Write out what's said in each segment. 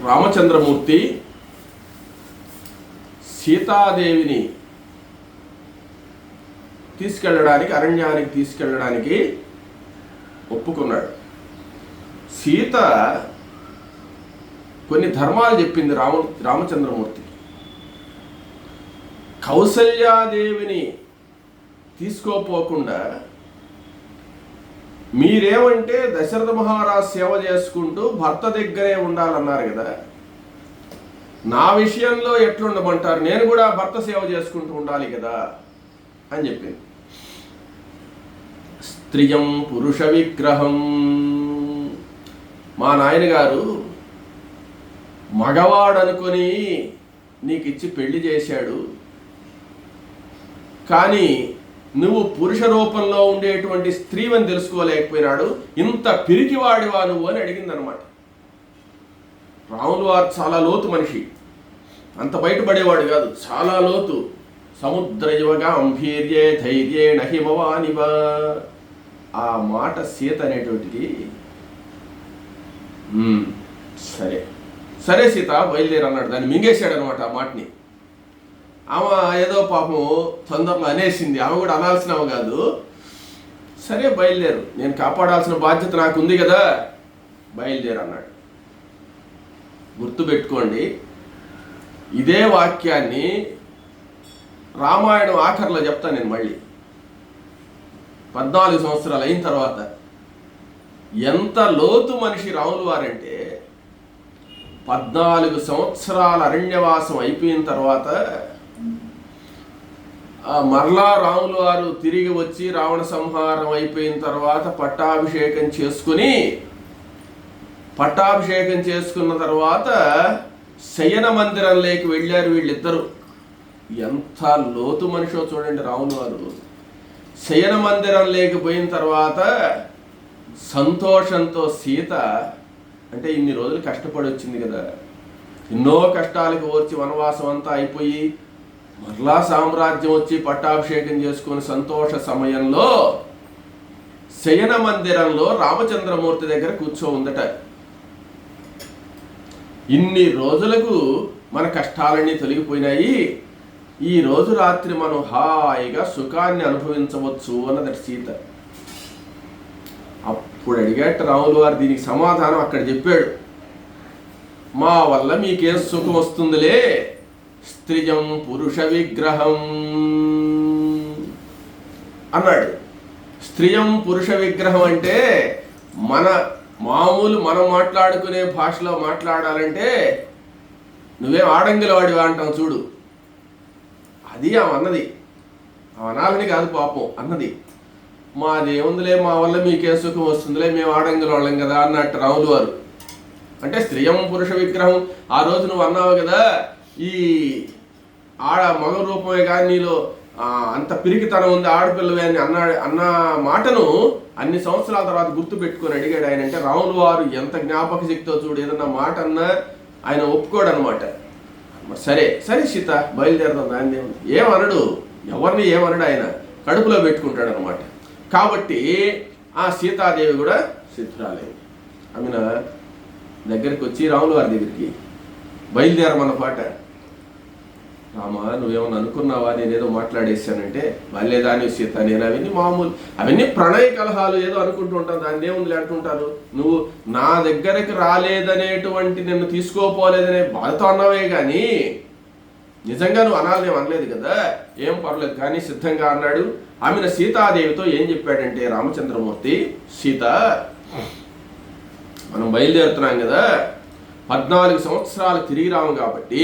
రామచంద్రమూర్తి సీతాదేవిని అరణ్యానికి తీసుకెళ్ళడానికి ఒప్పుకున్నాడు. సీత కొన్ని ధర్మాలు చెప్పింది రామచంద్రమూర్తి. కౌసల్యాదేవిని తీసుకోపోకుండా మీరేమంటే దశరథ మహారాజ్ సేవ చేసుకుంటూ భర్త దగ్గరే ఉండాలన్నారు కదా, నా విషయంలో ఎట్లుండమంటారు? నేను కూడా భర్త సేవ చేసుకుంటూ ఉండాలి కదా అని చెప్పింది. స్త్రియం పురుష విగ్రహం. మా నాయనగారు మగవాడు అనుకొని నీకు ఇచ్చి పెళ్లి చేశాడు, కానీ నువ్వు పురుష రూపంలో ఉండేటువంటి స్త్రీవని తెలుసుకోలేకపోయినాడు, ఇంత పిరికివాడివా నువ్వు అని అడిగిందనమాట. రాములు వారు చాలా లోతు మనిషి, అంత బయటపడేవాడు కాదు, చాలా లోతు. సముద్రయువగా అంభీర్యే ధైర్యే నహిమవానివ. ఆ మాట సీత అనేటువంటిది. సరే సరే సీత బయలుదేరి అన్నాడు. దాన్ని మింగేశాడు అనమాట ఆ మాటని. ఆమె ఏదో పాపం తొందరలో అనేసింది, ఆమె కూడా అనాల్సినవి కాదు. సరే బయలుదేరు, నేను కాపాడాల్సిన బాధ్యత నాకు ఉంది కదా, బయలుదేరు అన్నాడు. గుర్తుపెట్టుకోండి, ఇదే వాక్యాన్ని రామాయణం ఆఖరిలో చెప్తాను నేను. మళ్ళీ 14 సంవత్సరాలు అయిన తర్వాత ఎంత లోతు మనిషి రాములు వారంటే, 14 సంవత్సరాల అరణ్యవాసం అయిపోయిన తర్వాత మరలా రాములు వారు తిరిగి వచ్చి రావణ సంహారం అయిపోయిన తర్వాత పట్టాభిషేకం చేసుకున్న తర్వాత శయన మందిరంలోకి వెళ్ళారు వీళ్ళిద్దరూ. ఎంత లోతు మనిషో చూడండి రాములు వారు. శయన మందిరం లేకపోయిన తర్వాత సంతోషంతో సీత, అంటే ఇన్ని రోజులు కష్టపడి వచ్చింది కదా, ఎన్నో కష్టాలకు ఓర్చి వనవాసం అంతా అయిపోయి మరలా సామ్రాజ్యం వచ్చి పట్టాభిషేకం చేసుకుని సంతోష సమయంలో శయన మందిరంలో రామచంద్రమూర్తి దగ్గర ఉందట. ఇన్ని రోజులకు మన కష్టాలన్నీ తొలగిపోయినాయి, ఈ రోజు రాత్రి మనం హాయిగా సుఖాన్ని అనుభవించవచ్చు అన్నదట సీత. అప్పుడు అడిగాట రాములు వారు దీనికి సమాధానం అక్కడ చెప్పాడు. మా వల్ల మీకేం సుఖం వస్తుందిలే, స్త్రియం పురుష విగ్రహం అన్నాడు. స్త్రియం పురుష విగ్రహం అంటే మనం మాట్లాడుకునే భాషలో మాట్లాడాలంటే నువ్వేం ఆడంగిలవాడివా అంటాం చూడు, అది ఆమె అన్నది. ఆమె అనాలని కాదు పాపం అన్నది. మాదేముందిలే, మా వల్ల మీకే సుఖం వస్తుందిలే, మేము ఆడంగిల వాళ్ళం కదా అన్నట్టు రాములు వారు. అంటే స్త్రియం పురుష విగ్రహం, ఆ రోజు నువ్వు అన్నావు కదా, ఈ మగ రూపమే కానీ నీలో అంత పిరికితనం ఉంది, ఆడపిల్లవే అని అన్న మాటను అన్ని సంవత్సరాల తర్వాత గుర్తు పెట్టుకొని అడిగాడు ఆయన. అంటే రాములు వారు ఎంత జ్ఞాపక శక్తితో చూడు, ఏదన్నా మాట అన్నా ఆయన ఒప్పుకోడు అనమాట. సరే సరే సీత బయలుదేరదాం, దాన్ని ఏమనడు, ఎవరిని ఏమనడు, ఆయన కడుపులో పెట్టుకుంటాడు అనమాట. కాబట్టి ఆ సీతాదేవి కూడా సిద్ధురాలేదు. ఆమె దగ్గరికి వచ్చి రాములు వారి దగ్గరికి బయలుదేరమన్న పాట. రామ నువ్వేమన్నా అనుకున్నావా, నేనేదో మాట్లాడేసానంటే వాళ్ళేదాని సీత, నేను అవన్నీ మామూలు, అవన్నీ ప్రణయ కలహాలు ఏదో అనుకుంటూ ఉంటాను, దాన్ని ఏముంది అంటుంటారు. నువ్వు నా దగ్గరికి రాలేదనేటువంటి, నిన్ను తీసుకోపోలేదనే బాధతో అన్నావే కానీ నిజంగా నువ్వు అనాలనేం అనలేదు కదా, ఏం పర్లేదు కానీ సిద్ధంగా అన్నాడు. ఆమెను సీతాదేవితో ఏం చెప్పాడంటే రామచంద్రమూర్తి, సీత మనం బయలుదేరుతున్నాం కదా, 14 సంవత్సరాలు తిరిగి రాము కాబట్టి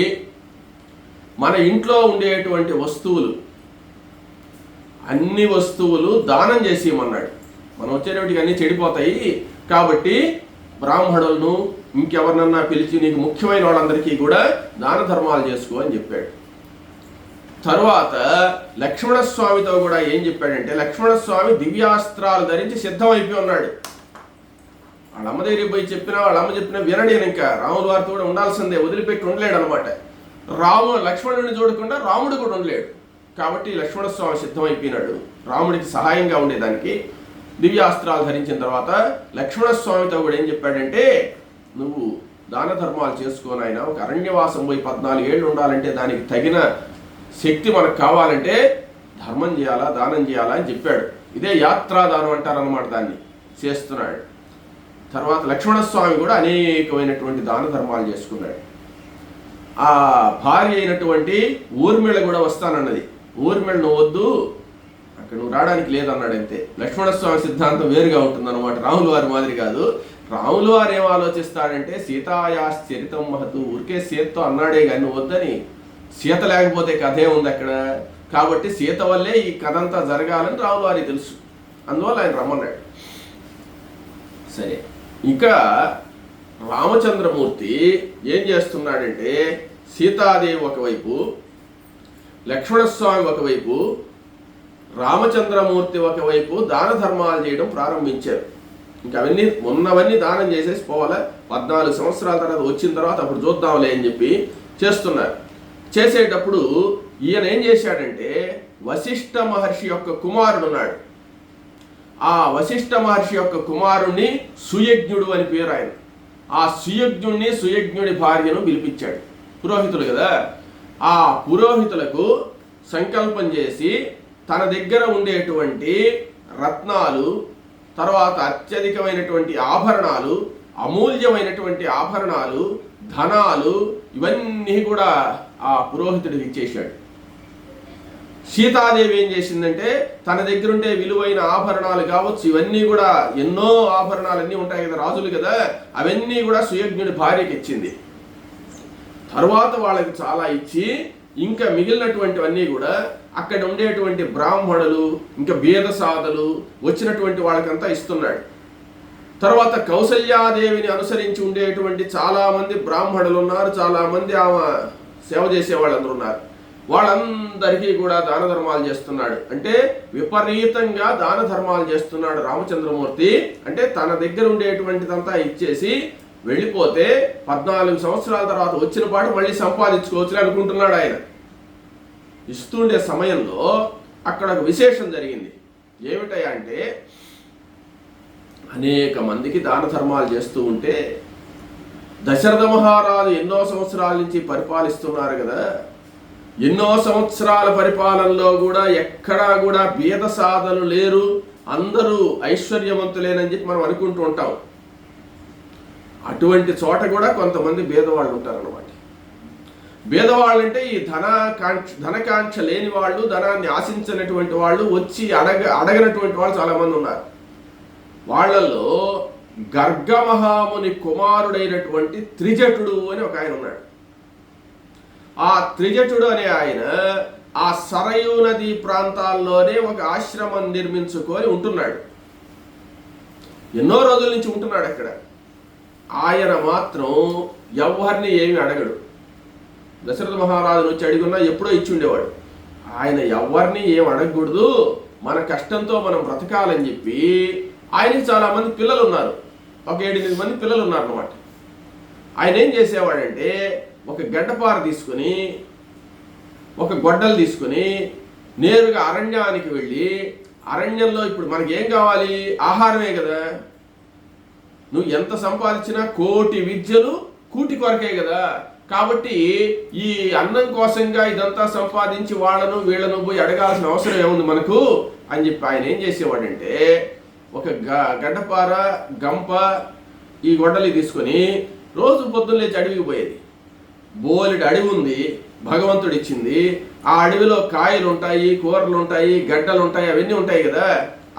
మన ఇంట్లో ఉండేటువంటి వస్తువులు, అన్ని వస్తువులు దానం చేసేయమన్నాడు. మనం వచ్చేటప్పటికి అన్నీ చెడిపోతాయి కాబట్టి బ్రాహ్మణులను ఇంకెవరినన్నా పిలిచి నీకు ముఖ్యమైన వాళ్ళందరికీ కూడా దాన ధర్మాలు చేసుకో అని చెప్పాడు. తరువాత లక్ష్మణస్వామితో కూడా ఏం చెప్పాడంటే, లక్ష్మణస్వామి దివ్యాస్త్రాలు ధరించి సిద్ధమైపోయి ఉన్నాడు. వాళ్ళమ్మ దగ్గరికి పోయి వాళ్ళమ్మ చెప్పినా వినడు. ఇంకా రాముల వారితో కూడా ఉండాల్సిందే, వదిలిపెట్టి ఉండలేడు అనమాట. లక్ష్మణుడిని చూడకుండా రాముడు కూడా ఉండలేడు. కాబట్టి లక్ష్మణస్వామి సిద్ధమైపోయినాడు రాముడికి సహాయంగా ఉండేదానికి. దివ్యాస్త్రాలు ధరించిన తర్వాత లక్ష్మణస్వామితో కూడా ఏం చెప్పాడంటే, నువ్వు దాన ధర్మాలు చేసుకొని ఆయన ఒక అరణ్యవాసం పోయి 14 ఏళ్ళు ఉండాలంటే దానికి తగిన శక్తి మనకు కావాలంటే ధర్మం చేయాలా, దానం చేయాలా అని చెప్పాడు. ఇదే యాత్రాదానం అంటారనమాట, దాన్ని చేస్తున్నాడు. తర్వాత లక్ష్మణస్వామి కూడా అనేకమైనటువంటి దాన ధర్మాలు చేసుకున్నాడు. ఆ భార్య అయినటువంటి ఊర్మిళ కూడా వస్తానన్నది. ఊర్మిళ నువ్వు వద్దు, అక్కడ నువ్వు రావడానికి లేదన్నాడు. అంతే. లక్ష్మణస్వామి సిద్ధాంతం వేరుగా ఉంటుందన్నమాట, రాముల వారి మాదిరి కాదు. రాముల వారు ఏం ఆలోచిస్తాడంటే సీతాయాశ్చరితం మహతు, ఊరికే సీతతో అన్నాడే కానీ నువ్వు వద్దని. సీత లేకపోతే కథే ఉంది అక్కడ, కాబట్టి సీత వల్లే ఈ కథ అంతా జరగాలని రాముల వారికి తెలుసు, అందువల్ల ఆయన రమ్మన్నాడు. సరే, ఇంకా రామచంద్రమూర్తి ఏం చేస్తున్నాడంటే సీతాదేవి ఒకవైపు, లక్ష్మణస్వామి ఒకవైపు, రామచంద్రమూర్తి ఒకవైపు దాన ధర్మాలు చేయడం ప్రారంభించారు. ఇంకా అవన్నీ ఉన్నవన్నీ దానం చేసేసి పోవాలా, 14 సంవత్సరాల తర్వాత వచ్చిన తర్వాత అప్పుడు చూద్దాంలే అని చెప్పి చేస్తున్నారు. చేసేటప్పుడు ఈయన ఏం చేశాడంటే వశిష్ఠ మహర్షి యొక్క కుమారుడు ఉన్నాడు. ఆ వశిష్ఠ మహర్షి యొక్క కుమారుణ్ణి సుయజ్ఞుడు అని పేరు ఆయన. ఆ సుయజ్ఞుడిని, సుయజ్ఞుడి భార్యను పిలిపించాడు. పురోహితులు కదా, ఆ పురోహితులకు సంకల్పం చేసి తన దగ్గర ఉండేటువంటి రత్నాలు, తర్వాత అత్యధికమైనటువంటి ఆభరణాలు, అమూల్యమైనటువంటి ఆభరణాలు, ధనాలు, ఇవన్నీ కూడా ఆ పురోహితుడికి ఇచ్చేశాడు. సీతాదేవి ఏం చేసిందంటే తన దగ్గర ఉండే విలువైన ఆభరణాలు కావచ్చు, ఇవన్నీ కూడా ఎన్నో ఆభరణాలన్నీ ఉంటాయి కదా, రాజులు కదా, అవన్నీ కూడా సుయజ్ఞుడి భార్యకి ఇచ్చింది. తర్వాత వాళ్ళకి చాలా ఇచ్చి ఇంకా మిగిలినటువంటివన్నీ కూడా అక్కడ ఉండేటువంటి బ్రాహ్మణులు, ఇంకా బీదసాదలు వచ్చినటువంటి వాళ్ళకంతా ఇస్తున్నాడు. తర్వాత కౌసల్యాదేవిని అనుసరించి ఉండేటువంటి చాలామంది బ్రాహ్మణులు ఉన్నారు, చాలామంది ఆమె సేవ చేసే వాళ్ళందరూ ఉన్నారు. వాళ్ళందరికీ కూడా దాన ధర్మాలు చేస్తున్నాడు. అంటే విపరీతంగా దాన ధర్మాలు చేస్తున్నాడు రామచంద్రమూర్తి. అంటే తన దగ్గర ఉండేటువంటిదంతా ఇచ్చేసి వెళ్ళిపోతే 14 సంవత్సరాల తర్వాత వచ్చిన పాటు మళ్ళీ సంపాదించుకోవచ్చు అనుకుంటున్నాడు ఆయన. ఇస్తుండే సమయంలో అక్కడ ఒక విశేషం జరిగింది. ఏమిటయ్యా అంటే అనేక మందికి దాన ధర్మాలు చేస్తూ ఉంటే దశరథ మహారాజు ఎన్నో సంవత్సరాల నుంచి పరిపాలిస్తున్నారు కదా, ఎన్నో సంవత్సరాల పరిపాలనలో కూడా ఎక్కడా కూడా బీద సాధలు లేరు, అందరూ ఐశ్వర్యవంతులేనని చెప్పి మనం అనుకుంటూ ఉంటాం. అటువంటి చోట కూడా కొంతమంది బీదవాళ్ళు ఉంటారన్నమాట. బీదవాళ్ళు అంటే ఈ ధనకాంక్ష లేని వాళ్ళు, ధనాన్ని ఆశించినటువంటి వాళ్ళు, వచ్చి అడగనటువంటి వాళ్ళు చాలామంది ఉన్నారు. వాళ్ళల్లో గర్గమహాముని కుమారుడైనటువంటి త్రిజటుడు అని ఒక ఆయన ఉన్నాడు. ఆ త్రిజటుడు అనే ఆయన ఆ సరయూ నది ప్రాంతాల్లోనే ఒక ఆశ్రమం నిర్మించుకొని ఉంటున్నాడు. ఎన్నో రోజుల నుంచి ఉంటున్నాడు అక్కడ. ఆయన మాత్రం ఎవరిని ఏమి అడగడు. దశరథ మహారాజును వచ్చి అడిగున్నా ఎప్పుడో ఇచ్చి ఉండేవాడు. ఆయన ఎవరిని ఏం అడగకూడదు, మన కష్టంతో మనం బ్రతకాలని చెప్పి ఆయనకి చాలామంది పిల్లలు ఉన్నారు, ఒక 7-8 మంది పిల్లలు ఉన్నారు అన్నమాట. ఆయన ఏం చేసేవాడంటే ఒక గడ్డపార తీసుకుని, ఒక గొడ్డలు తీసుకుని నేరుగా అరణ్యానికి వెళ్ళి, అరణ్యంలో ఇప్పుడు మనకి ఏం కావాలి, ఆహారమే కదా. నువ్వు ఎంత సంపాదించినా 1,000,000 విద్యలు కూటి కొరకే కదా. కాబట్టి ఈ అన్నం కోసంగా ఇదంతా సంపాదించి వాళ్ళను వీళ్ళను పోయి అడగాల్సిన అవసరం ఏముంది మనకు అని చెప్పి ఆయన ఏం చేసేవాడంటే ఒక గడ్డపార, గంప, ఈ గొడ్డలి తీసుకొని రోజు పొద్దున్న లేచి అడవికి పోయేది. బోలెడు అడవి ఉంది, భగవంతుడు ఇచ్చింది. ఆ అడవిలో కాయలు ఉంటాయి, కూరలు ఉంటాయి, గడ్డలు ఉంటాయి, అవన్నీ ఉంటాయి కదా.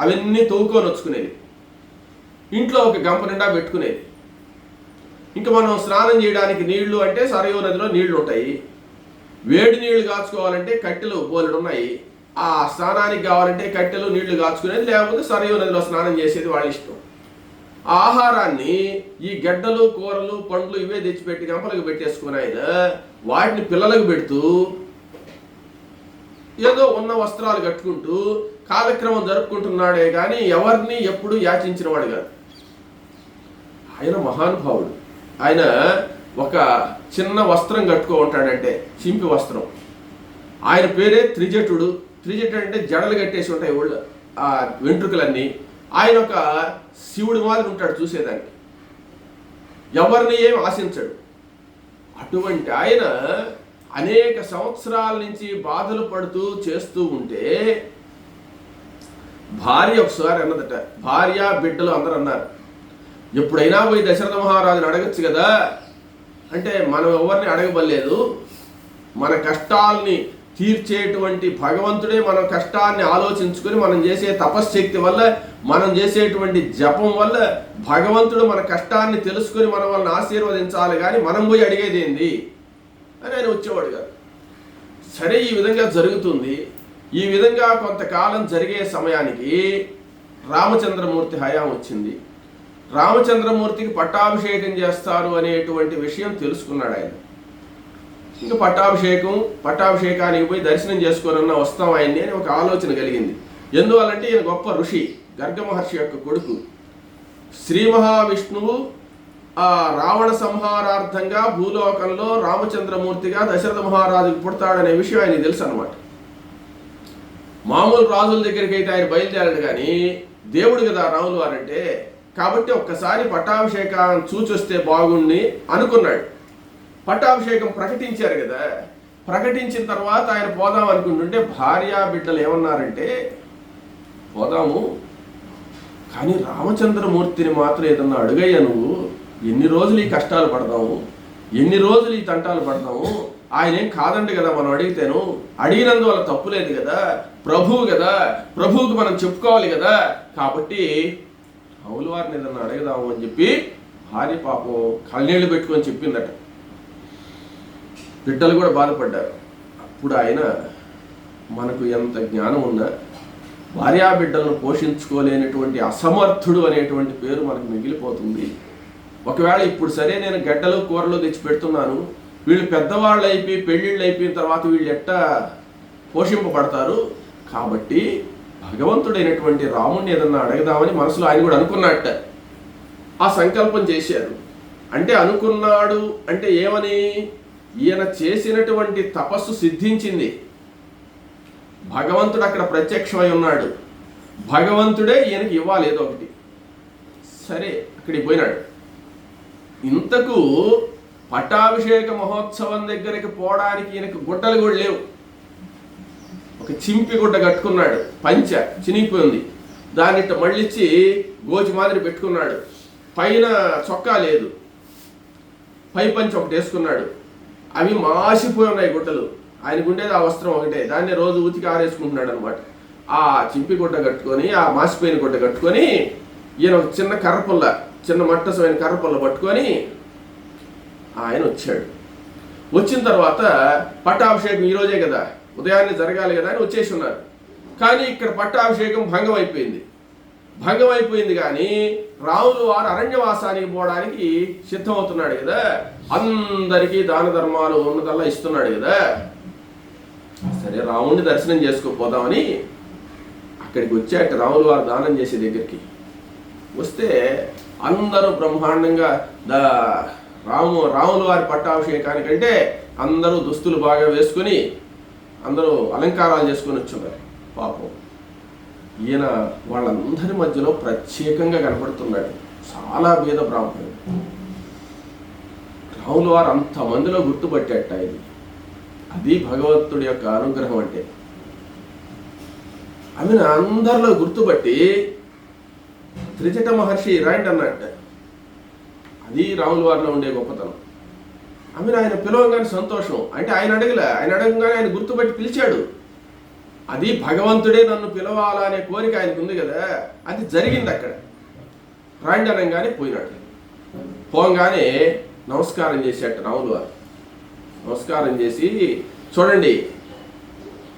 అవన్నీ తవ్వుకొని వచ్చుకునేది, ఇంట్లో ఒక గంప నిండా పెట్టుకునేది. ఇంకా మనం స్నానం చేయడానికి నీళ్లు అంటే సరయూ నదిలో నీళ్లు ఉంటాయి. వేడి నీళ్లు కాచుకోవాలంటే కట్టెలు బోలెడు ఉన్నాయి. ఆ స్నానానికి కావాలంటే కట్టెలు నీళ్లు కాచుకునేది, లేకపోతే సరయూ నదిలో స్నానం చేసేది వాళ్ళ ఇష్టం. ఆహారాన్ని ఈ గడ్డలు, కూరలు, పండ్లు ఇవే తెచ్చిపెట్టి గంపలకు పెట్టేసుకుని ఆయన వాటిని పిల్లలకు పెడుతూ ఏదో ఉన్న వస్త్రాలు కట్టుకుంటూ కాలక్రమం జరుపుకుంటున్నాడే కానీ ఎవరిని ఎప్పుడు యాచించిన వాడు కాదు. ఆయన మహానుభావుడు. ఆయన ఒక చిన్న వస్త్రం కట్టుకో ఉంటాడంటే, చింపి వస్త్రం. ఆయన పేరే త్రిజటుడు. త్రిజటుడు అంటే జడలు కట్టేసి ఉంటాయి ఒళ్ళు, ఆ వెంట్రుకలన్నీ. ఆయన ఒక శివుడి మాదిరి ఉంటాడు చూసేదానికి. ఎవరిని ఏం ఆశించడు. అటువంటి ఆయన అనేక సంవత్సరాల నుంచి బాధలు పడుతూ చేస్తూ ఉంటే భార్య ఒకసారి అన్నదట, భార్య బిడ్డలు అందరూ అన్నారు, ఎప్పుడైనా పోయి దశరథ మహారాజుని అడగచ్చు కదా అంటే, మనం ఎవరిని అడగబలేదు, మన కష్టాల్ని తీర్చేటువంటి భగవంతుడే మన కష్టాన్ని ఆలోచించుకొని మనం చేసే తపశ్శక్తి వల్ల, మనం చేసేటువంటి జపం వల్ల భగవంతుడు మన కష్టాన్ని తెలుసుకొని మన వాళ్ళని ఆశీర్వదించాలి, కానీ మనం పోయి అడిగేది ఏంది అని ఆయన వచ్చేవాడు కాదు. సరే, ఈ విధంగా జరుగుతుంది. ఈ విధంగా కొంతకాలం జరిగే సమయానికి రామచంద్రమూర్తి హయాం వచ్చింది. రామచంద్రమూర్తికి పట్టాభిషేకం చేస్తారు అనేటువంటి విషయం తెలుసుకున్నాడు ఆయన. ఇంకా పట్టాభిషేకానికి పోయి దర్శనం చేసుకోనన్నా వస్తాం ఆయన్ని అని ఒక ఆలోచన కలిగింది. ఎందువల్లంటే ఈయన గొప్ప ఋషి, గర్గ మహర్షి యొక్క కొడుకు. శ్రీ మహావిష్ణువు ఆ రావణ సంహారార్థంగా భూలోకంలో రామచంద్రమూర్తిగా దశరథ మహారాజుకు పుడతాడనే విషయం ఆయనకి తెలుసు అనమాట. మామూలు రాజుల దగ్గరికి అయితే ఆయన బయలుదేరాడు, కానీ దేవుడు కదా రాములు వారంటే, కాబట్టి ఒక్కసారి పట్టాభిషేకాన్ని చూచొస్తే బాగుండి అనుకున్నాడు. పట్టాభిషేకం ప్రకటించారు కదా, ప్రకటించిన తర్వాత ఆయన పోదాం అనుకుంటుంటే భార్యా బిడ్డలు ఏమన్నారంటే, పోదాము కానీ రామచంద్రమూర్తిని మాత్రం ఏదన్నా అడుగయ్యా, నువ్వు ఎన్ని రోజులు ఈ కష్టాలు పడతాము, ఎన్ని రోజులు ఈ తంటాలు పడతాము, ఆయన ఏం కాదండి కదా మనం అడిగితేను, అడిగినందువల్ల తప్పు లేదు కదా, ప్రభువు కదా, ప్రభువుకి మనం చెప్పుకోవాలి కదా, కాబట్టి రాముల వారిని ఏదన్నా అడగదాము అని చెప్పి భార్య పాపం కళ్ళనీళ్ళు పెట్టుకొని చెప్పిందట. బిడ్డలు కూడా బాధపడ్డారు. అప్పుడు ఆయన, మనకు ఎంత జ్ఞానం ఉన్నా భార్యా బిడ్డలను పోషించుకోలేనటువంటి అసమర్థుడు అనేటువంటి పేరు మనకు మిగిలిపోతుంది. ఒకవేళ ఇప్పుడు సరే నేను గడ్డలు కూరలు తెచ్చి పెడుతున్నాను, వీళ్ళు పెద్దవాళ్ళు అయిపోయి పెళ్ళిళ్ళు అయిపోయిన తర్వాత వీళ్ళు ఎట్టా పోషింపబడతారు, కాబట్టి భగవంతుడైనటువంటి రాముడిని ఏదన్నా అడగదామని మనసులో ఆయన కూడా అనుకున్నట్ట. ఆ సంకల్పం చేశారు. అంటే అనుకున్నాడు అంటే ఏమని, ఈయన చేసినటువంటి తపస్సు సిద్ధించింది, భగవంతుడు అక్కడ ప్రత్యక్షమై ఉన్నాడు, భగవంతుడే ఈయనకి ఇవ్వాలి ఏదో ఒకటి. సరే, అక్కడికి పోయినాడు. ఇంతకు పట్టాభిషేక మహోత్సవం దగ్గరికి పోవడానికి ఈయనకు గుడ్డలు కూడా లేవు. ఒక చింపి గుడ్డ కట్టుకున్నాడు, పంచ చినిగిపోయింది, దాన్ని మళ్ళిచ్చి గోచి మాదిరి పెట్టుకున్నాడు, పైన చొక్కా లేదు, పై పంచి ఒకటి వేసుకున్నాడు. అవి మాసిపోయి ఉన్నాయి గుడ్డలు, ఆయనకు ఉండేది ఆ వస్త్రం ఒకటే, దాన్ని రోజు ఉతికి ఆరేసుకుంటున్నాడు అనమాట. ఆ చింపి గుడ్డ కట్టుకొని, ఆ మాసిపోయిన గుడ్డ కట్టుకొని, ఈయన ఒక చిన్న కర్రపుల్ల, చిన్న మట్టసమైన కర్రపుల్ల పట్టుకొని ఆయన వచ్చాడు. వచ్చిన తర్వాత పట్టాభిషేకం ఈరోజే కదా, ఉదయాన్నే జరగాలి కదా అని వచ్చేసి ఉన్నారు. కానీ ఇక్కడ పట్టాభిషేకం భంగం అయిపోయింది. కానీ రాములు వారు అరణ్యవాసానికి పోవడానికి సిద్ధమవుతున్నాడు కదా, అందరికీ దాన ధర్మాలు ఉన్నదల్లా ఇస్తున్నాడు కదా. సరే, రాముడిని దర్శనం చేసుకోపోదామని అక్కడికి వచ్చాక రాములు వారు దానం చేసే దగ్గరికి వస్తే అందరూ బ్రహ్మాండంగా రాముల వారి పట్టాభిషేకానికంటే అందరూ దుస్తులు బాగా వేసుకొని అందరూ అలంకారాలు చేసుకొని వచ్చున్నారు. పాపం ఈయన వాళ్ళందరి మధ్యలో ప్రత్యేకంగా కనపడుతున్నాడు, చాలా భేద బ్రాహ్మణుడు. రాముల వారు అంతమందిలో గుర్తుపట్టేట ఇది. అది భగవంతుడి యొక్క అనుగ్రహం అంటే. ఆమెను అందరిలో గుర్తుపట్టి త్రిజట మహర్షి రాయండి అన్నట్ట. అది రాముల వారిలో ఉండే గొప్పతనం. ఆమెను ఆయన పిలవగానే సంతోషం. అంటే ఆయన అడగగానే ఆయన గుర్తుపట్టి పిలిచాడు. అది భగవంతుడే నన్ను పిలవాలా అనే కోరిక ఆయనకు ఉంది కదా, అది జరిగింది అక్కడ. రాండి అనగానే పోయినాడు. పోగానే నమస్కారం చేసేట రాముల వారు. నమస్కారం చేసి, చూడండి,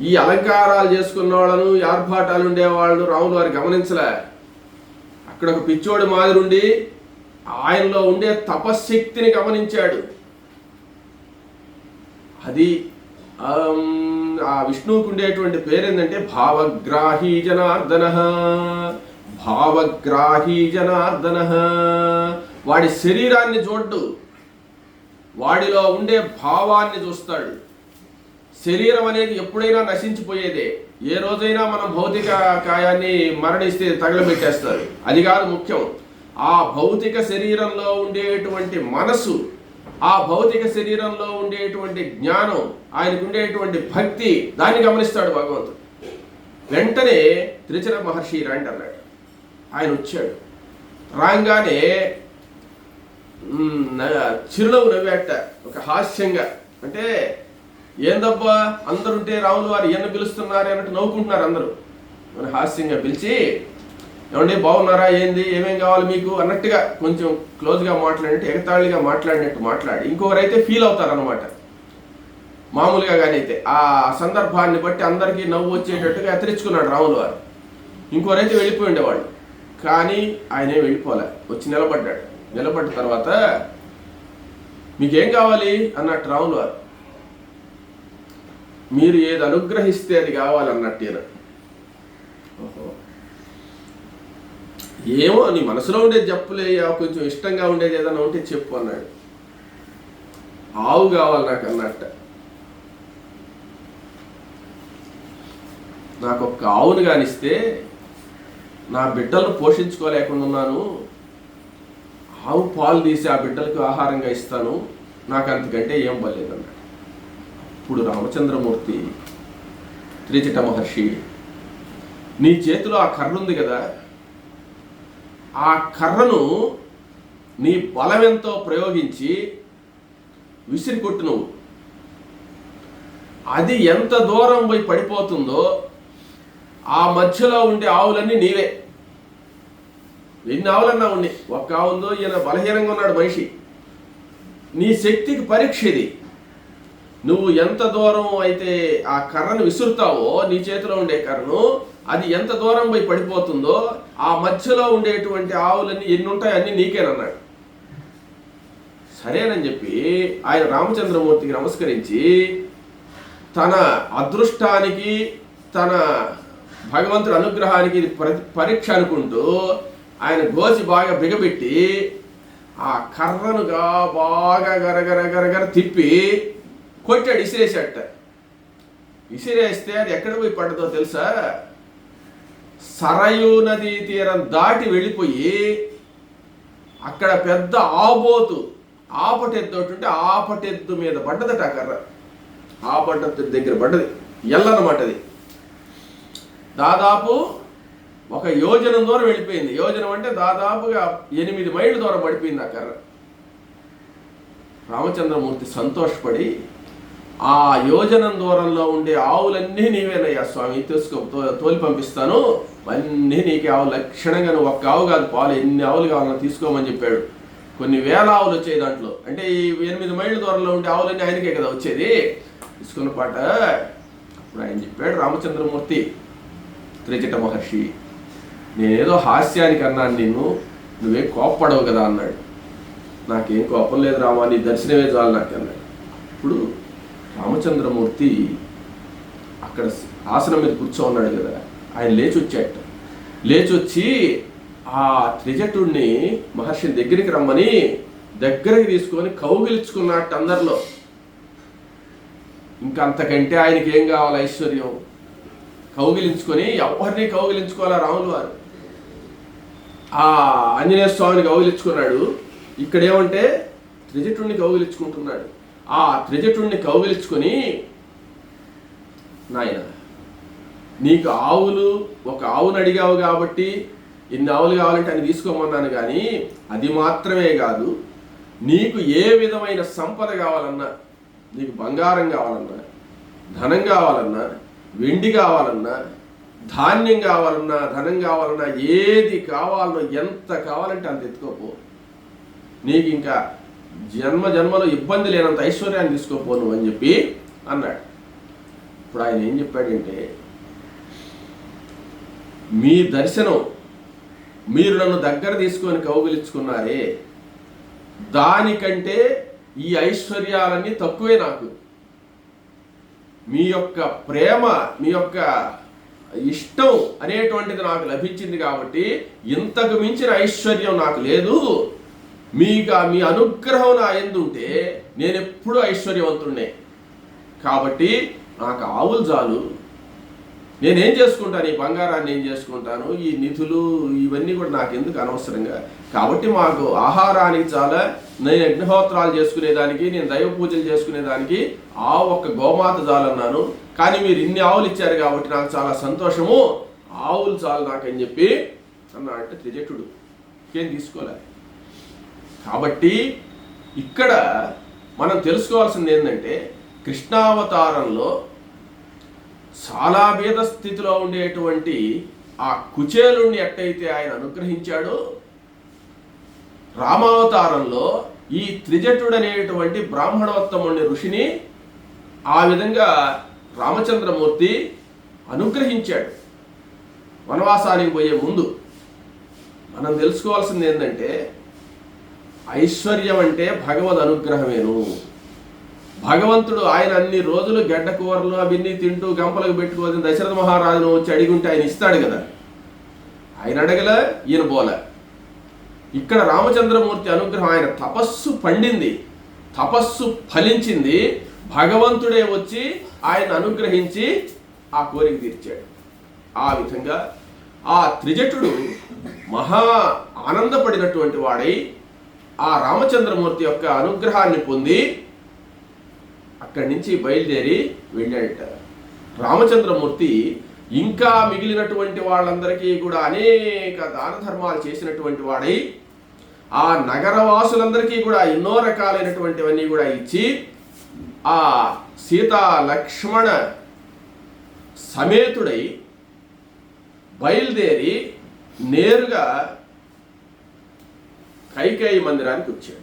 ఈ అలంకారాలు చేసుకున్న వాళ్ళను, ఆర్భాటాలు ఉండేవాళ్ళు రాముల వారు గమనించలే. అక్కడ ఒక పిచ్చోడి మాదిరుండి ఆయనలో ఉండే తపశ్శక్తిని గమనించాడు. అది ఆ విష్ణువుకు ఉండేటువంటి పేరేందంటే భావగ్రాహీ జనార్దన. వాడి శరీరాన్ని చూడ్డు, వాడిలో ఉండే భావాన్ని చూస్తాడు. శరీరం అనేది ఎప్పుడైనా నశించిపోయేదే. ఏ రోజైనా మనం భౌతిక కాయాన్ని మరణిస్తే తగలబెట్టేస్తారు, అది కాదు ముఖ్యం. ఆ భౌతిక శరీరంలో ఉండేటువంటి మనసు, ఆ భౌతిక శరీరంలో ఉండేటువంటి జ్ఞానం, ఆయనకు ఉండేటువంటి భక్తి, దాన్ని గమనిస్తాడు భగవంతుడు. వెంటనే త్రిచర మహర్షి రండి అన్నాడు. ఆయన వచ్చాడు. రాగానే చిరునవ్వు నవ్వాట, ఒక హాస్యంగా. అంటే ఏందబ్బా అందరుంటే రాములు వారు ఈయన పిలుస్తున్నారు అన్నట్టు నవ్వుకుంటున్నారు అందరూ. మన హాస్యంగా పిలిచి, ఏమండి బాగున్నారా, ఏంది, ఏమేం కావాలి మీకు అన్నట్టుగా కొంచెం క్లోజ్గా మాట్లాడినట్టు, ఎగతాళిగా మాట్లాడినట్టు మాట్లాడి, ఇంకొకరైతే ఫీల్ అవుతారనమాట. మామూలుగా కానీ అయితే ఆ సందర్భాన్ని బట్టి అందరికీ నవ్వు వచ్చేటట్టుగా ఎత్తరించుకున్నాడు రాములు వారు. ఇంకొకరైతే వెళ్ళిపోయి ఉండేవాళ్ళు. కానీ ఆయనే వెళ్ళిపోలే, వచ్చి నిలబడ్డాడు. నిలబడ్డ తర్వాత మీకేం కావాలి అన్నట్టు రాములు వారు. మీరు ఏది అనుగ్రహిస్తే అది కావాలన్నట్టేనా. ఓహో, ఏమో నీ మనసులో ఉండేది చెప్పులే, కొంచెం ఇష్టంగా ఉండేది ఏదైనా ఉంటే చెప్పు అన్నాడు. ఆవు కావాలి నాకు అన్నట్ట. నాకు ఒక్క ఆవును కానిస్తే నా బిడ్డలను పోషించుకోలేకుండా ఉన్నాను, ఆవు పాలు తీసి ఆ బిడ్డలకు ఆహారంగా ఇస్తాను, నాకు అంతకంటే ఏం పర్లేదన్నాడు. ఇప్పుడు రామచంద్రమూర్తి, త్రిజట మహర్షి, నీ చేతిలో ఆ కర్ర ఉంది కదా, ఆ కర్రను నీ బలమెంతో ప్రయోగించి విసిరి కొట్టు నువ్వు. అది ఎంత దూరం పోయి పడిపోతుందో ఆ మధ్యలో ఉండే ఆవులన్నీ నీవే. ఎన్ని ఆవులన్నా ఉండి, ఒక్క ఆవు ఉందో, ఈయన బలహీనంగా ఉన్నాడు మనిషి. నీ శక్తికి పరీక్ష ఇది. నువ్వు ఎంత దూరం అయితే ఆ కర్రను విసురుతావో, నీ చేతిలో ఉండే కర్రను, అది ఎంత దూరం పోయి పడిపోతుందో ఆ మధ్యలో ఉండేటువంటి ఆవులన్నీ ఎన్ని ఉంటాయి అన్నీ నీకేనన్నాడు. సరేనని చెప్పి ఆయన రామచంద్రమూర్తికి నమస్కరించి తన అదృష్టానికి, తన భగవంతుడి అనుగ్రహానికి పరీక్ష అనుకుంటూ ఆయన గోచి బాగా బిగబెట్టి ఆ కర్రనుగా బాగా గరగర గరగర తిప్పి కొట్టాడు, ఇసిరేసాట. ఇసిరేస్తే అది ఎక్కడ పోయి పడ్డదో తెలుసా? సరయూ నదీ తీరం దాటి వెళ్ళిపోయి అక్కడ పెద్ద ఆబోతు ఆపటెద్దు ఉంటే ఆపటెద్దు మీద పడ్డదట ఆ కర్ర. ఆపటెద్దు దగ్గర పడ్డది, ఎల్లనమాట. అది దాదాపు 1 యోజనం దూరం వెళ్ళిపోయింది. యోజనం అంటే దాదాపుగా 8 మైళ్ళ దూరం పడిపోయింది ఆ కర్ర. రామచంద్రమూర్తి సంతోషపడి, ఆ యోజనం దూరంలో ఉండే ఆవులన్నీ నీవేనయ్యా స్వామి, తోలి పంపిస్తాను, అన్నీ నీకే ఆవు, లక్షణంగా నువ్వు ఒక్క ఆవు కాదు, పాలు ఎన్ని ఆవులు కావాలన్నా తీసుకోమని చెప్పాడు. కొన్ని వేల ఆవులు వచ్చాయి దాంట్లో. అంటే ఈ 8 మైళ్ళ దూరంలో ఉండే ఆవులన్నీ ఆయనకే కదా వచ్చేది. తీసుకున్న పాట అప్పుడు ఆయన చెప్పాడు, రామచంద్రమూర్తి, త్రిజట మహర్షి, నేనేదో హాస్యానికి అన్నాను నిన్ను, నువ్వేం కోప్పడవు కదా అన్నాడు. నాకేం కోపం లేదు రామా, నీ దర్శనమే చాలు నాకు అన్నాడు. ఇప్పుడు రామచంద్రమూర్తి అక్కడ ఆసనం మీద కూర్చో ఉన్నాడు కదా, ఆయన లేచి వచ్చాట. లేచి వచ్చి ఆ త్రిజటుడిని మహర్షిని దగ్గరికి రమ్మని దగ్గరికి తీసుకొని కౌగిలించుకున్నట్టు అందరిలో. ఇంకా అంతకంటే ఆయనకి ఏం కావాలి ఐశ్వర్యం? కౌగిలించుకొని, ఎవరిని కౌగిలించుకోవాలా రాములు వారు? ఆ ఆంజనేయ స్వామిని కౌగిలించుకున్నాడు. ఇక్కడేమంటే త్రిజటుడిని కౌగిలించుకుంటున్నాడు. ఆ త్రిజటుడిని కౌగిలించుకొని, నాయన నీకు ఆవులు, ఒక ఆవును అడిగావు కాబట్టి ఇన్ని ఆవులు కావాలంటే అని తీసుకోమన్నాను, కానీ అది మాత్రమే కాదు, నీకు ఏ విధమైన సంపద కావాలన్నా, నీకు బంగారం కావాలన్నా, ధనం కావాలన్నా, వెండి కావాలన్నా, ధాన్యం కావాలన్నా, ధనం కావాలన్నా, ఏది కావాలనో, ఎంత కావాలంటే అంత ఎత్తుకోపో, నీకు ఇంకా జన్మలో ఇబ్బంది లేనంత ఐశ్వర్యాన్ని తీసుకోపోను అని చెప్పి అన్నాడు. ఇప్పుడు ఆయన ఏం చెప్పాడంటే, మీ దర్శనం, మీరు నన్ను దగ్గర తీసుకొని కౌగిలించుకున్నారే, దానికంటే ఈ ఐశ్వర్యాలన్నీ తక్కువే నాకు. మీ యొక్క ప్రేమ, మీ యొక్క ఇష్టం అనేటువంటిది నాకు లభించింది కాబట్టి ఇంతకు మించిన ఐశ్వర్యం నాకు లేదు. మీ అనుగ్రహం నా యందుంటే నేను ఎప్పుడూ ఐశ్వర్యవంతుడినే. కాబట్టి నాకు ఆవులు చాలు, నేనేం చేసుకుంటాను, ఈ బంగారాన్ని ఏం చేసుకుంటాను, ఈ నిధులు ఇవన్నీ కూడా నాకు ఎందుకు అనవసరంగా. కాబట్టి మాకు ఆహారానికి చాలా, నేను అగ్నిహోత్రాలు చేసుకునేదానికి, నేను దైవ పూజలు చేసుకునేదానికి ఆవు ఒక్క గోమాత చాలన్నాను. కానీ మీరు ఇన్ని ఆవులు ఇచ్చారు కాబట్టి నాకు చాలా సంతోషము, ఆవులు చాలు నాకని చెప్పి అన్నా. అంటే త్రిజటుడు ఏం తీసుకోలే. కాబట్టి ఇక్కడ మనం తెలుసుకోవాల్సింది ఏంటంటే, కృష్ణావతారంలో చాలా భేద స్థితిలో ఉండేటువంటి ఆ కుచేలుణ్ణి ఎట్టయితే ఆయన అనుగ్రహించాడో, రామావతారంలో ఈ త్రిజటుడు అనేటువంటి బ్రాహ్మణోత్తముని ఋషిని ఆ విధంగా రామచంద్రమూర్తి అనుగ్రహించాడు. వనవాసానికి పోయే ముందు మనం తెలుసుకోవాల్సింది ఏంటంటే, ఐశ్వర్యం అంటే భగవద్ అనుగ్రహమేను. భగవంతుడు ఆయన అన్ని రోజులు గడ్డ కూరలు అవన్నీ తింటూ గంపలకు పెట్టుకోని దశరథ మహారాజును వచ్చి అడిగుంటే ఆయన ఇస్తాడు కదా. ఆయన అడగలే, ఈయన పోలే. ఇక్కడ రామచంద్రమూర్తి అనుగ్రహం, ఆయన తపస్సు పండింది, తపస్సు ఫలించింది. భగవంతుడే వచ్చి ఆయన అనుగ్రహించి ఆ కోరిక తీర్చాడు. ఆ విధంగా ఆ త్రిజటుడు మహా ఆనందపడినటువంటి వాడై ఆ రామచంద్రమూర్తి యొక్క అనుగ్రహాన్ని పొంది అక్కడి నుంచి బయలుదేరి వెళ్ళాడట. రామచంద్రమూర్తి ఇంకా మిగిలినటువంటి వాళ్ళందరికీ కూడా అనేక దాన ధర్మాలు చేసినటువంటి వాడై ఆ నగరవాసులందరికీ కూడా ఎన్నో రకాలైనటువంటివన్నీ కూడా ఇచ్చి ఆ సీతా లక్ష్మణ సమేతుడై బయలుదేరి నేరుగా కైకేయి మందిరానికి వచ్చాడు.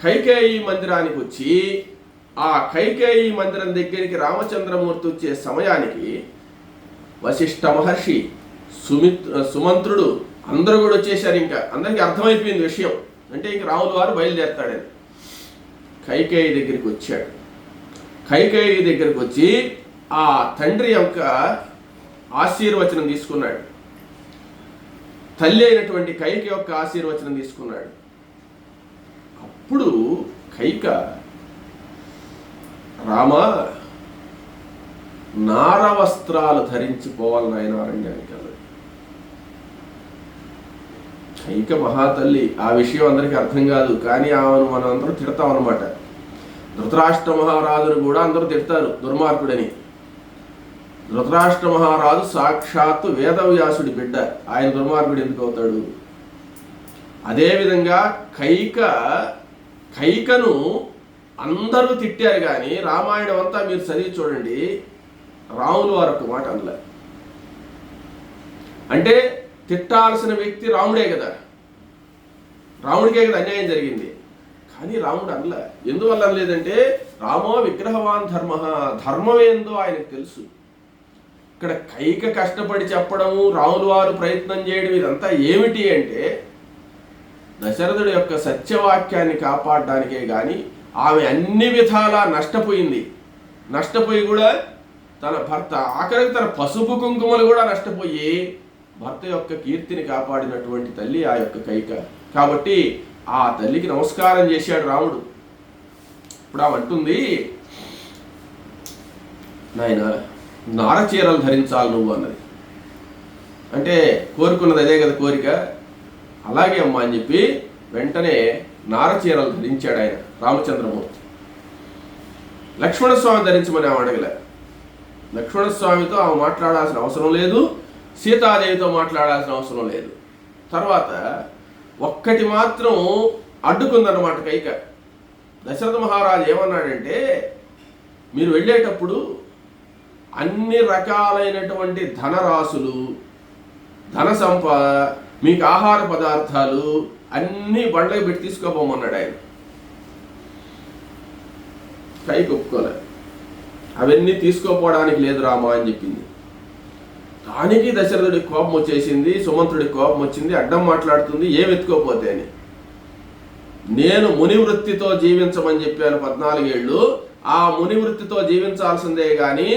కైకేయి మందిరానికి వచ్చి ఆ కైకేయి మందిరం దగ్గరికి రామచంద్రమూర్తి వచ్చే సమయానికి వశిష్ఠ మహర్షి, సుమంత్రుడు అందరూ కూడా వచ్చేసారు. ఇంకా అందరికీ అర్థమైపోయింది విషయం, అంటే ఇంక రాముల వారు బయలుదేరతాడని. కైకేయి దగ్గరికి వచ్చాడు. కైకేయి దగ్గరికి వచ్చి ఆ తండ్రి యొక్క ఆశీర్వచనం తీసుకున్నాడు. తల్లి అయినటువంటి కైక యొక్క ఆశీర్వచనం తీసుకున్నాడు. అప్పుడు కైక, రామ నార వస్త్రాలు ధరించిపోవాలి నాయన అరణ్యానికి అన్నది. కైక మహాతల్లి. ఆ విషయం అందరికీ అర్థం కాదు, కానీ ఆమెను మనం అందరూ తిడతాం అనమాట. ధృతరాష్ట్ర మహారాజును కూడా అందరూ తిడతారు దుర్మార్గుడని. ధృతరాష్ట్ర మహారాజు సాక్షాత్తు వేదవ్యాసుడి బిడ్డ, ఆయన దుర్మార్గుడు ఎందుకు అవుతాడు? అదేవిధంగా కైకను అందరూ తిట్టారు, కానీ రామాయణం అంతా మీరు చదివి చూడండి, రాములు వారు ఒక మాట అనలే. అంటే తిట్టాల్సిన వ్యక్తి రాముడే కదా, రాముడికే కదా అన్యాయం జరిగింది, కానీ రాముడు అనలే. ఎందువల్ల అనలేదంటే, రామో విగ్రహవాన్ ధర్మ, ధర్మమేందో ఆయనకు తెలుసు. ఇక్కడ కైక కష్టపడి చెప్పడము, రాములు వారు ప్రయత్నం చేయడం, ఇదంతా ఏమిటి అంటే దశరథుడి యొక్క సత్యవాక్యాన్ని కాపాడడానికే. కానీ ఆమె అన్ని విధాలా నష్టపోయింది. నష్టపోయి కూడా తన భర్త, ఆఖరికి తన పసుపు కుంకుమలు కూడా నష్టపోయి భర్త యొక్క కీర్తిని కాపాడినటువంటి తల్లి ఆ యొక్క కైక. కాబట్టి ఆ తల్లికి నమస్కారం చేశాడు రాముడు. ఇప్పుడు ఆమె అంటుంది, నాయన నారచీరలు ధరించాలి నువ్వు అన్నది. అంటే కోరుకున్నది అదే కదా కోరిక. అలాగే అమ్మ అని చెప్పి వెంటనే నారచీరలు ధరించాడు ఆయన రామచంద్రమూర్తి. లక్ష్మణస్వామి ధరించమని ఆమె అడగలే. లక్ష్మణస్వామితో ఆమె మాట్లాడాల్సిన అవసరం లేదు, సీతాదేవితో మాట్లాడాల్సిన అవసరం లేదు. తర్వాత ఒక్కటి మాత్రం అడ్డుకుందన్నమాట కైక. దశరథ మహారాజు ఏమన్నాడంటే, మీరు వెళ్ళేటప్పుడు అన్ని రకాలైనటువంటి ధనరాశులు, ధన సంపద, మీకు ఆహార పదార్థాలు అన్నీ బండ్లకి పెట్టి తీసుకోపోమన్నాడు ఆయన. కైక ఒప్పుకోలే. అవన్నీ తీసుకోపోవడానికి లేదు రామా అని చెప్పింది. దానికి దశరథుడికి కోపం వచ్చేసింది, సుమంత్రుడికి కోపం వచ్చింది, అడ్డం మాట్లాడుతుంది, ఏం ఎత్తుకోపోతే అని. నేను ముని వృత్తితో జీవించమని చెప్పాను 14 ఏళ్ళు, ఆ ముని వృత్తితో జీవించాల్సిందే కానీ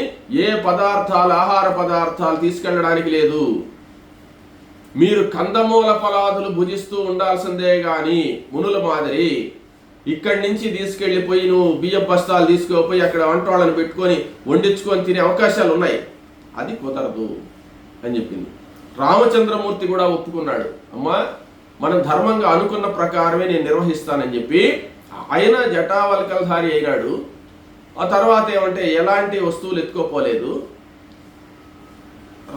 ఏ పదార్థాలు, ఆహార పదార్థాలు తీసుకెళ్ళడానికి లేదు. మీరు కందమూల ఫలాదులు భుజిస్తూ ఉండాల్సిందే కానీ మునుల మాదిరి ఇక్కడి నుంచి తీసుకెళ్ళిపోయి నువ్వు బియ్యం బస్తాలు తీసుకోపోయి అక్కడ వంట వాళ్ళని పెట్టుకొని వండించుకొని తినే అవకాశాలు ఉన్నాయి. అది కుదరదు అని చెప్పింది. రామచంద్రమూర్తి కూడా ఒప్పుకున్నాడు, అమ్మా మనం ధర్మంగా అనుకున్న ప్రకారమే నేను నిర్వహిస్తానని చెప్పి ఆయన జటావల్కలధారి అయినాడు. ఆ తర్వాత ఏమంటే ఎలాంటి వస్తువులు ఎత్తుకోపోలేదు.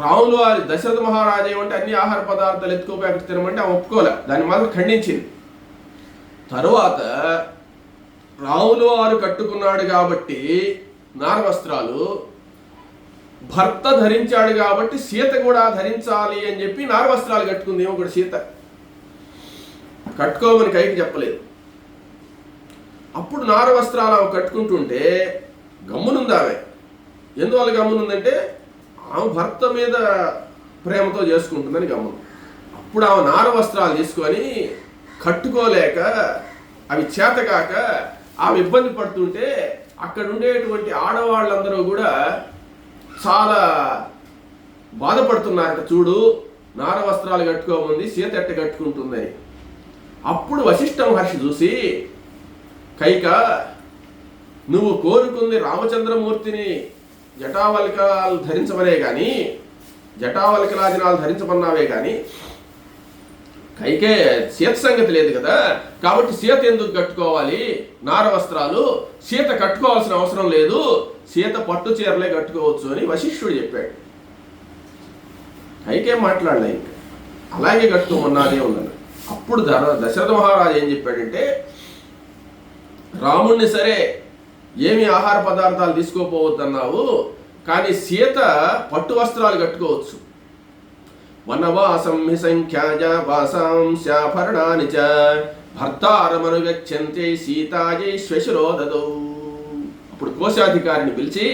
రాములు వారి దశరథ మహారాజు ఏమంటే అన్ని ఆహార పదార్థాలు ఎత్తుకోపోయి తినమంటే ఆమె ఒప్పుకోలే, దాన్ని మాత్రం ఖండించింది. తరువాత రాములు వారు కట్టుకున్నాడు కాబట్టి నారవస్త్రాలు, భర్త ధరించాడు కాబట్టి సీత కూడా ధరించాలి అని చెప్పి నారవస్త్రాలు కట్టుకుంది. ఏమో కూడా సీత కట్టుకోమని కైకి చెప్పలేదు. అప్పుడు నారవస్త్రాలు ఆమె కట్టుకుంటుంటే గమ్మునుంది ఆమె. ఎందువల్ల గమ్మునుందంటే ఆమె భర్త మీద ప్రేమతో చేసుకుంటుందని గమ్మును. అప్పుడు ఆమె నారవస్త్రాలు తీసుకొని కట్టుకోలేక అవి చేతగాక ఆమె ఇబ్బంది పడుతుంటే అక్కడ ఉండేటువంటి ఆడవాళ్ళందరూ కూడా చాలా బాధపడుతున్నారట. చూడు నారవస్త్రాలు కట్టుకోముంది సీత ఎట్ట కట్టుకుంటుందని. అప్పుడు వశిష్ఠ మహర్షి చూసి, కైక నువ్వు కోరుకుంది రామచంద్రమూర్తిని జటావల్కలాలు ధరించమనే కానీ, జటావల్కలాదినాలు ధరించమన్నావే కానీ కైకే సీత సంగతి లేదు కదా, కాబట్టి సీత ఎందుకు కట్టుకోవాలి నారవస్త్రాలు, సీత కట్టుకోవాల్సిన అవసరం లేదు, సీత పట్టు చీరలే కట్టుకోవచ్చు అని వశిష్ఠుడు చెప్పాడు. కైకేం మాట్లాడలే, ఇంకా అలాగే కట్టుకోమన్నాదే ఉందని. అప్పుడు దశరథ మహారాజు ఏం చెప్పాడంటే, రాముణ్ణి సరే ఏమి ఆహార పదార్థాలు తీసుకోపోవద్దన్నావు, కానీ సీత పట్టు వస్త్రాలు కట్టుకోవచ్చు. వనవాసం హి సంఖ్యాజ వాసాంశాభరణాని చ భర్తారమనుగచ్చంతే సీతాయై శ్వశురోదదౌ. అప్పుడు కోశాధికారిని పిలిచి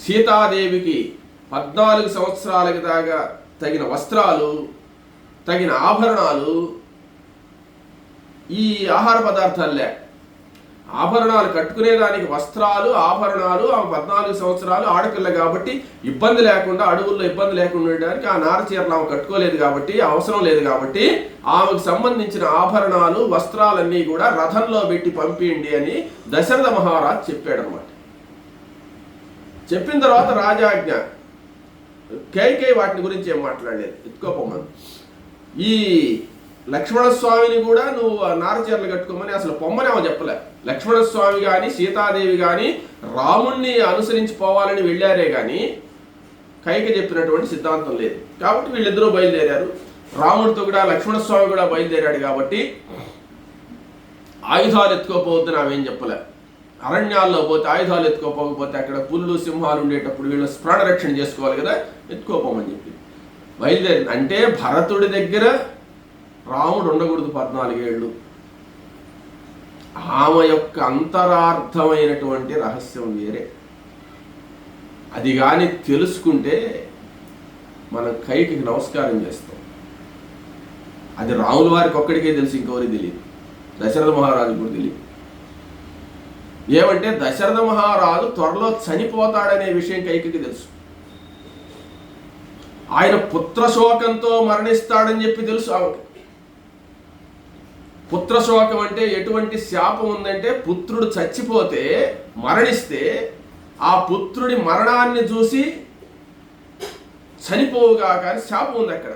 సీతాదేవికి 14 సంవత్సరాలకి దాకా తగిన వస్త్రాలు, తగిన ఆభరణాలు, ఈ ఆహార పదార్థాలే ఆభరణాలు కట్టుకునేదానికి వస్త్రాలు, ఆభరణాలు, ఆమె 14 సంవత్సరాలు ఆడపిల్ల కాబట్టి ఇబ్బంది లేకుండా, అడవుల్లో ఇబ్బంది లేకుండా ఉండడానికి ఆ నార చీరలు ఆమె కట్టుకోలేదు కాబట్టి, అవసరం లేదు కాబట్టి ఆమెకు సంబంధించిన ఆభరణాలు, వస్త్రాలన్నీ కూడా రథంలో పెట్టి పంపిండి అని దశరథ మహారాజు చెప్పాడు అనమాట. చెప్పిన తర్వాత రాజాజ్ఞ. కైకేయి వాటిని గురించి ఏం మాట్లాడలేదు, ఎత్తుకోపోమని. ఈ లక్ష్మణస్వామిని కూడా నువ్వు నారచీరలు కట్టుకోమని అసలు పొమ్మని ఆమె చెప్పలే. లక్ష్మణస్వామి కానీ సీతాదేవి కానీ రాముణ్ణి అనుసరించి పోవాలని వెళ్ళారే కానీ కైకి చెప్పినటువంటి సిద్ధాంతం లేదు. కాబట్టి వీళ్ళిద్దరూ బయలుదేరారు. రాముడితో కూడా లక్ష్మణస్వామి కూడా బయలుదేరాడు కాబట్టి ఆయుధాలు ఎత్తుకోపోవద్దని ఆమె ఏం చెప్పలే. అరణ్యాల్లో పోతే ఆయుధాలు ఎత్తుకోపోకపోతే అక్కడ పుల్లు సింహాలు ఉండేటప్పుడు వీళ్ళు ప్రాణరక్షణ చేసుకోవాలి కదా, ఎత్తుకోపోమని చెప్పి బయలుదేరి. అంటే భరతుడి దగ్గర రాముడు ఉండకూడదు 14 ఏళ్ళు. ఆమె యొక్క అంతరార్థమైనటువంటి రహస్యం వేరే. అది కానీ తెలుసుకుంటే మనం కైకి నమస్కారం చేస్తాం. అది రాముల వారికి ఒక్కడికే తెలుసు, ఇంకెవరికి తెలియదు, దశరథ మహారాజు కూడా తెలియదు. ఏమంటే దశరథ మహారాజు త్వరలో చనిపోతాడనే విషయం కైకి తెలుసు. ఆయన పుత్రశోకంతో మరణిస్తాడని చెప్పి తెలుసు ఆమెకి. పుత్రశోకం అంటే ఎటువంటి శాపం ఉందంటే, పుత్రుడు చచ్చిపోతే మరణిస్తే ఆ పుత్రుడి మరణాన్ని చూసి చనిపోవుగా కానీ శాపం ఉంది అక్కడ.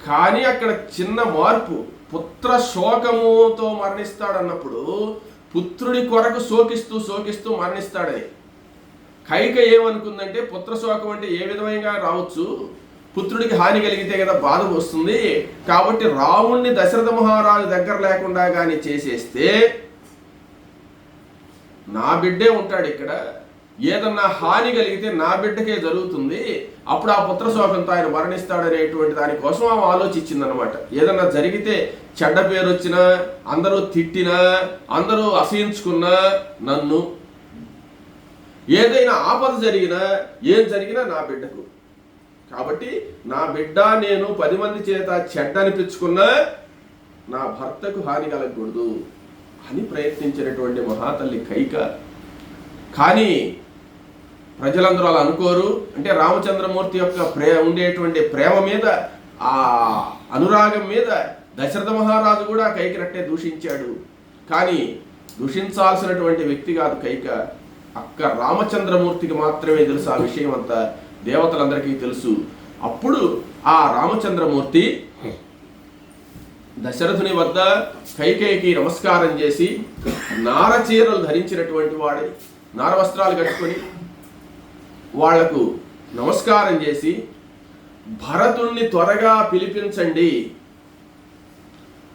కానీ అక్కడ చిన్న మార్పు, పుత్రశోకముతో మరణిస్తాడన్నప్పుడు పుత్రుడి కొరకు శోకిస్తూ శోకిస్తూ మరణిస్తాడని. కైక ఏమనుకుందంటే పుత్రశోకం అంటే ఏ విధంగా రావచ్చు, పుత్రుడికి హాని కలిగితే కదా బాధ వస్తుంది, కాబట్టి రాముణ్ణి దశరథ మహారాజు దగ్గర లేకుండా కానీ చేసేస్తే నా బిడ్డే ఉంటాడు ఇక్కడ, ఏదన్నా హాని కలిగితే నా బిడ్డకే జరుగుతుంది, అప్పుడు ఆ పుత్రశోకంతో ఆయన మరణిస్తాడనేటువంటి దానికోసం ఆమె ఆలోచించిందనమాట. ఏదన్నా జరిగితే, చెడ్డ పేరు వచ్చినా, అందరూ తిట్టినా, అందరూ అసహించుకున్నా నన్ను, ఏదైనా ఆపద జరిగినా, ఏం జరిగినా నా బిడ్డకు, కాబట్టి నా బిడ్డ నేను 10 మంది చేత చెడ్డ అనిపించుకున్నా నా భర్తకు హాని కలగకూడదు అని ప్రయత్నించినటువంటి మహాతల్లి కైక. కానీ ప్రజలందరూ అలా అనుకోరు. అంటే రామచంద్రమూర్తి యొక్క ఉండేటువంటి ప్రేమ మీద, ఆ అనురాగం మీద దశరథ మహారాజు కూడా కైకినట్టే దూషించాడు. కానీ దూషించాల్సినటువంటి వ్యక్తి కాదు కైక. అక్క రామచంద్రమూర్తికి మాత్రమే తెలుసు ఆ విషయం అంతా, దేవతలందరికీ తెలుసు. అప్పుడు ఆ రామచంద్రమూర్తి దశరథుని వద్ద కైకేయికి నమస్కారం చేసి నారచీరలు ధరించినటువంటి వాడై నారవస్త్రాలు కట్టుకొని వాళ్లకు నమస్కారం చేసి భరతుణ్ణి త్వరగా పిలిపించండి,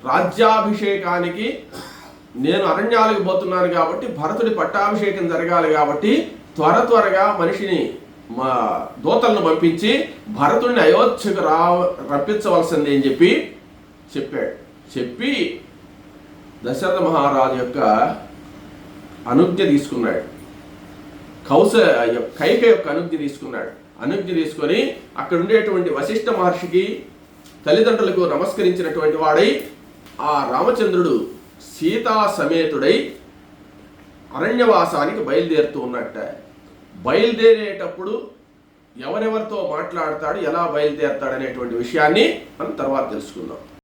రాజ్యాభిషేకానికి నేను అరణ్యాలకు పోతున్నాను కాబట్టి భరతుడి పట్టాభిషేకం జరగాలి కాబట్టి త్వరగా మనిషిని మా దూతలను పంపించి భరతుడిని అయోధ్యకు రప్పించవలసింది అని చెప్పాడు. చెప్పి దశరథ మహారాజు యొక్క అనుజ్ఞ తీసుకున్నాడు. కైక యొక్క అనుజ్ఞ తీసుకున్నాడు. అనుజ్ఞ తీసుకొని అక్కడ ఉండేటువంటి వశిష్ఠ మహర్షికి తల్లిదండ్రులకు నమస్కరించినటువంటి వాడై ఆ రామచంద్రుడు సీతా సమేతుడై అరణ్యవాసానికి బయలుదేరుతూ ఉన్నట్ట. బయలుదేరేటప్పుడు ఎవరెవరితో మాట్లాడతాడు, ఎలా బయలుదేరతాడు అనేటువంటి విషయాన్ని మనం తర్వాత తెలుసుకుందాం.